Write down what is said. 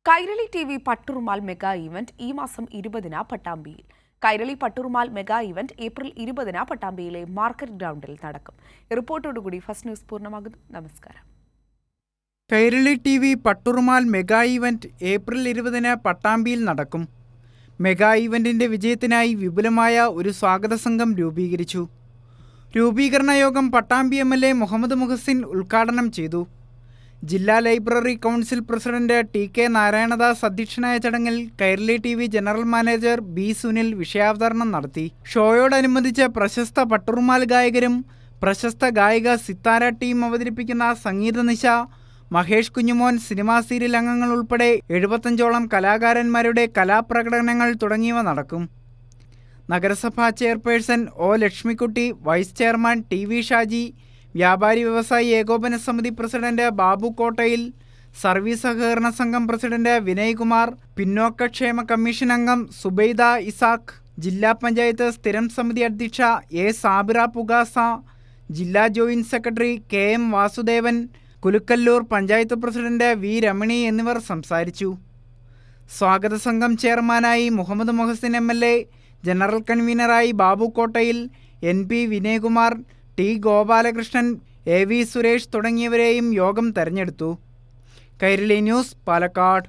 Kairali TV Patturumal mega event ഈ മാസം 20-ന് പട്ടാമ്പിയിൽ. Kairali Patturumal mega event April 20-ന് പട്ടാമ്പിയിലെ മാർക്കറ്റ് ഗ്രൗണ്ടിൽ നടക്കും. റിപ്പോർട്ടോടുകൂടി ഫസ്റ്റ് ന്യൂസ് പൂർണ്ണമാകുന്നു. നമസ്കാരം. Kairali TV Patturumal mega event April 20-ന് പട്ടാമ്പിയിൽ നടക്കും. മെഗാ ഇവന്റിന്റെ വിജയത്തിനായി വിപുലമായ ഒരു സ്വാഗത സംഘം രൂപീകരിച്ചു. രൂപീകരണ യോഗം പട്ടാമ്പി MLA മുഹമ്മദ് മുഹസിൻ ഉദ്ഘാടനം ചെയ്തു. ജില്ലാ library council president TK Narayanadas അധ്യക്ഷനായ ചടങ്ങിൽ Kairali TV general manager B Sunil വിഷയാവതരണം നടത്തി. ഷോയോടനുബന്ധിച്ച് പ്രശസ്ത പട്ടുറുമാൽ ഗായകരും പ്രശസ്ത ഗായിക സിത്താര ടീം അവതരിപ്പിക്കുന്ന സംഗീത നിശ, മഹേഷ് കുഞ്ഞുമോൻ സിനിമാ സീരിയൽ അംഗങ്ങൾ ഉൾപ്പെടെ 75ഓളം കലാകാരന്മാരുടെ കലാപ്രകടനങ്ങൾ തുടങ്ങിയവ നടക്കും. നഗരസഭാ chairperson O Lakshmikutty, vice chairman TV Shaji, വ്യാപാരി വ്യവസായി ഏകോപന സമിതി പ്രസിഡന്റ് ബാബു കോട്ടയിൽ, സർവീസ് സഹകരണ സംഘം പ്രസിഡന്റ് വിനയ് കുമാർ, പിന്നോക്കക്ഷേമ കമ്മീഷൻ അംഗം സുബൈദ ഇസാഖ്, ജില്ലാ പഞ്ചായത്ത് സ്ഥിരം സമിതി അധ്യക്ഷ A സാബിറ പുഗാസ, ജില്ലാ joint secretary KM Vasudevan, Kulukkallur panchayat president V Ramani എന്നിവർ സംസാരിച്ചു. സ്വാഗത സംഘം ചെയർമാനായി മുഹമ്മദ് മുഹസിൻ MLA, ജനറൽ കൺവീനറായി ബാബു കോട്ടയിൽ, NP Vinayakumar, T Gopalakrishnan, AV Suresh തുടങ്ങിയവരെയും യോഗം തെരഞ്ഞെടുത്തു. കൈരളി ന്യൂസ്, പാലക്കാട്.